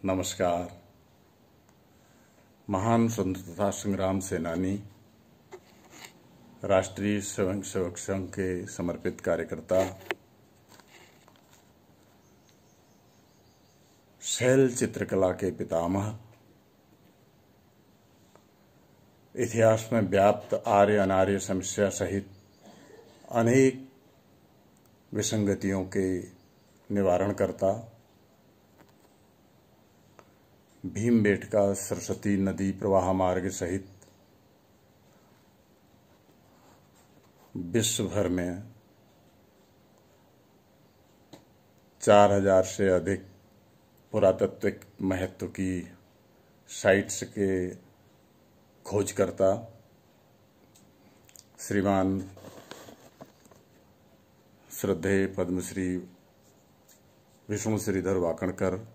नमस्कार। महान स्वतंत्रता संग्राम सेनानी, राष्ट्रीय स्वयंसेवक संघ के समर्पित कार्यकर्ता, शैल चित्रकला के पितामह, इतिहास में व्याप्त आर्य अनार्य समस्या सहित अनेक विसंगतियों के निवारणकर्ता, भीमबेटका सरस्वती नदी प्रवाह मार्ग सहित विश्व भर में 4000 से अधिक पुरातात्विक महत्व की साइट्स के खोजकर्ता श्रीमान श्रद्धेय पद्मश्री विष्णु श्रीधर वाकणकर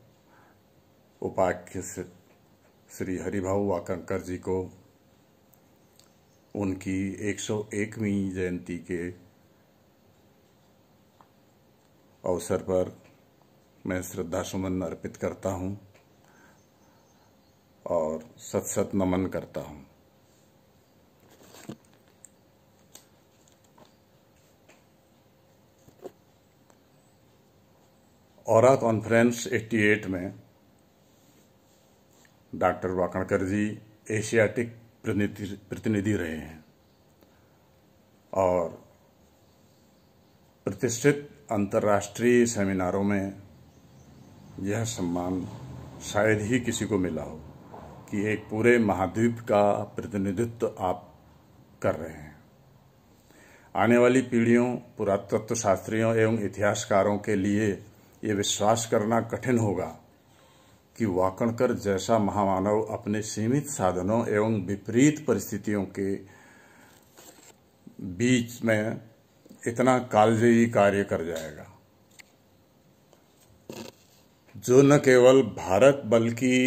उपाख्य श्री हरिभाऊ वाकणकर जी को उनकी 101वीं जयंती के अवसर पर मैं श्रद्धासुमन अर्पित करता हूं और सत सत नमन करता हूं। ऑरा कॉन्फ्रेंस 88 में डॉक्टर वाकणकर जी एशियाटिक प्रतिनिधि रहे हैं और प्रतिष्ठित अंतर्राष्ट्रीय सेमिनारों में यह सम्मान शायद ही किसी को मिला हो कि एक पूरे महाद्वीप का प्रतिनिधित्व आप कर रहे हैं। आने वाली पीढ़ियों, पुरातत्व शास्त्रियों एवं इतिहासकारों के लिए ये विश्वास करना कठिन होगा कि वाकणकर जैसा महामानव अपने सीमित साधनों एवं विपरीत परिस्थितियों के बीच में इतना कालजयी कार्य कर जाएगा, जो न केवल भारत बल्कि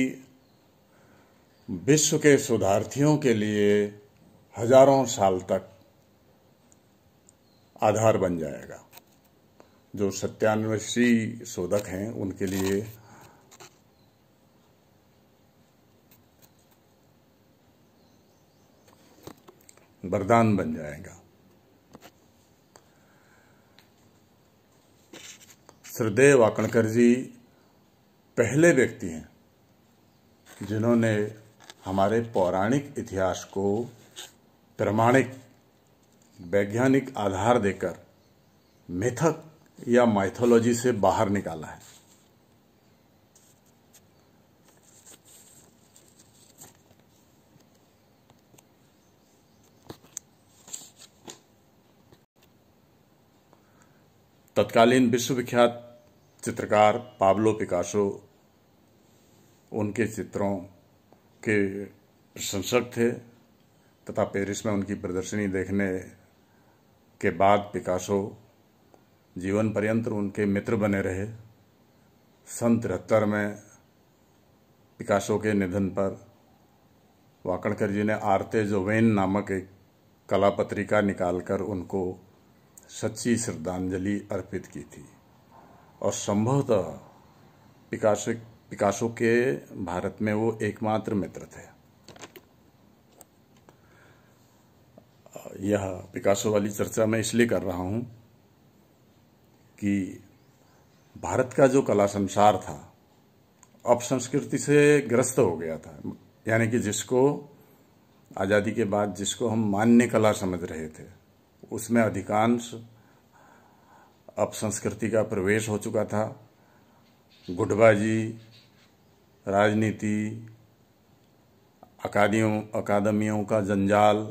विश्व के शोधार्थियों के लिए हजारों साल तक आधार बन जाएगा। जो सत्यान्वेषी शोधक हैं उनके लिए वरदान बन जाएगा। श्रद्धेय वाकणकर जी पहले व्यक्ति हैं जिन्होंने हमारे पौराणिक इतिहास को प्रामाणिक वैज्ञानिक आधार देकर मिथक या माइथोलॉजी से बाहर निकाला है। तत्कालीन विश्वविख्यात चित्रकार पाब्लो पिकासो उनके चित्रों के प्रशंसक थे तथा पेरिस में उनकी प्रदर्शनी देखने के बाद पिकासो जीवन पर्यंत उनके मित्र बने रहे। सन 73 में पिकासो के निधन पर वाकणकर जी ने आर्ते जोवेन नामक एक कला पत्रिका निकालकर उनको सच्ची श्रद्धांजलि अर्पित की थी और संभवतः पिकासो के भारत में वो एकमात्र मित्र थे। यह पिकासो वाली चर्चा मैं इसलिए कर रहा हूं कि भारत का जो कला संसार था अपसंस्कृति से ग्रस्त हो गया था, यानी कि जिसको आजादी के बाद जिसको हम मान्य कला समझ रहे थे उसमें अधिकांश अपसंस्कृति का प्रवेश हो चुका था। गुटबाजी, राजनीति, अकादमियों का जंजाल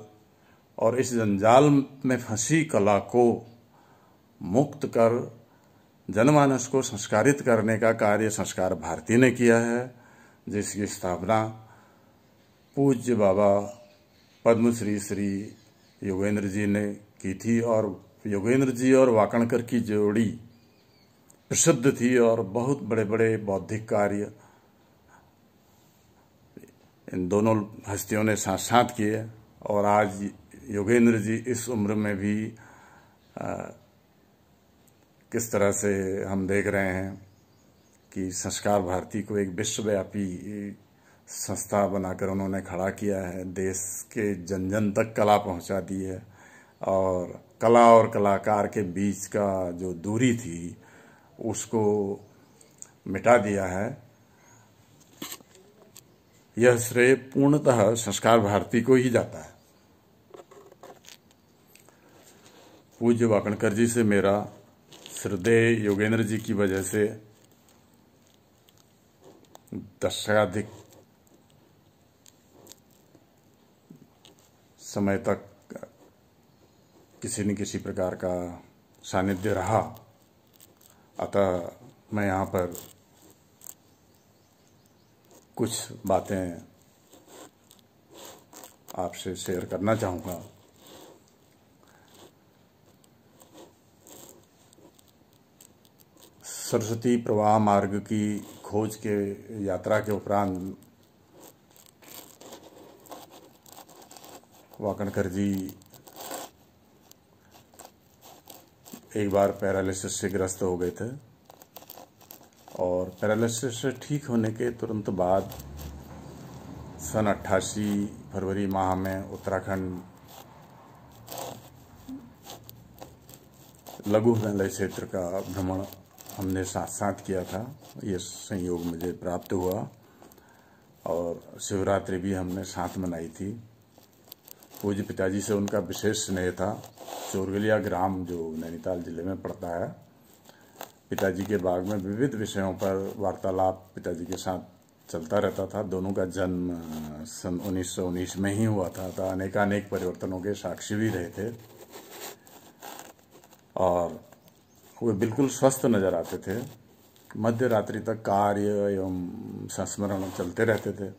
और इस जंजाल में फंसी कला को मुक्त कर जनमानस को संस्कारित करने का कार्य संस्कार भारती ने किया है, जिसकी स्थापना पूज्य बाबा पद्मश्री श्री योगेंद्र जी ने की थी और योगेंद्र जी और वाकणकर की जोड़ी प्रसिद्ध थी और बहुत बड़े बड़े बौद्धिक कार्य इन दोनों हस्तियों ने साथ साथ किए। और आज योगेंद्र जी इस उम्र में भी किस तरह से हम देख रहे हैं कि संस्कार भारती को एक विश्वव्यापी संस्था बनाकर उन्होंने खड़ा किया है, देश के जन जन तक कला पहुंचा दी है और कला और कलाकार के बीच का जो दूरी थी उसको मिटा दिया है। यह श्रेय पूर्णतः संस्कार भारती को ही जाता है। पूज्य वाकणकर जी से मेरा श्रद्धेय योगेंद्र जी की वजह से 10 से अधिक समय तक किसी न किसी प्रकार का सानिध्य रहा, अतः मैं यहाँ पर कुछ बातें आपसे शेयर करना चाहूँगा। सरस्वती प्रवाह मार्ग की खोज के यात्रा के उपरांत वाकणकर जी एक बार पैरालिसिस से ग्रस्त हो गए थे और पैरालिसिस से ठीक होने के तुरंत बाद सन 88 फरवरी माह में उत्तराखंड लघु हिमालय क्षेत्र का भ्रमण हमने साथ साथ किया था। ये संयोग मुझे प्राप्त हुआ और शिवरात्रि भी हमने साथ मनाई थी। पूज्य पिताजी से उनका विशेष स्नेह था। चोरगलिया ग्राम जो नैनीताल जिले में पड़ता है, पिताजी के बाग में विविध विषयों पर वार्तालाप पिताजी के साथ चलता रहता था। दोनों का जन्म सन 1919 में ही हुआ था, तो अनेकानेक परिवर्तनों के साक्षी भी रहे थे और वे बिल्कुल स्वस्थ नजर आते थे। मध्य रात्रि तक कार्य एवं संस्मरण चलते रहते थे।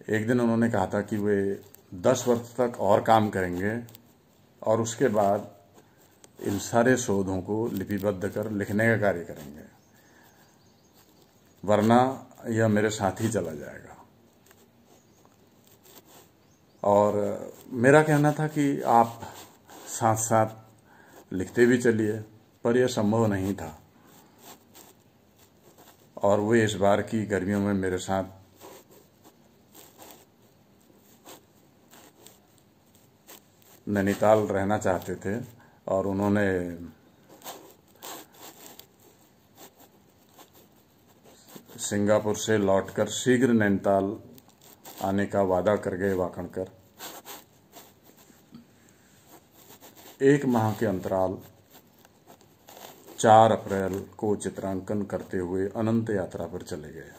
एक दिन उन्होंने कहा था कि वे 10 वर्ष तक और काम करेंगे और उसके बाद इन सारे शोधों को लिपिबद्ध कर लिखने का कार्य करेंगे, वरना यह मेरे साथ ही चला जाएगा। और मेरा कहना था कि आप साथ साथ लिखते भी चलिए, पर यह संभव नहीं था और वे इस बार की गर्मियों में मेरे साथ नैनीताल रहना चाहते थे और उन्होंने सिंगापुर से लौटकर शीघ्र नैनीताल आने का वादा कर गए वाकणकर। 1 माह के अंतराल 4 अप्रैल को चित्रांकन करते हुए अनंत यात्रा पर चले गए।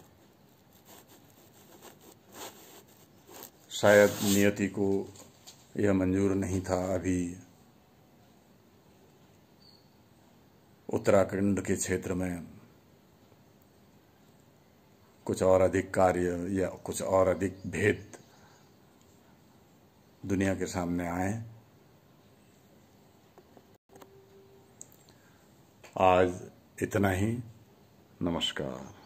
शायद नियति को यह मंजूर नहीं था अभी उत्तराखंड के क्षेत्र में कुछ और अधिक कार्य या कुछ और अधिक भेद दुनिया के सामने आए। आज इतना ही। नमस्कार।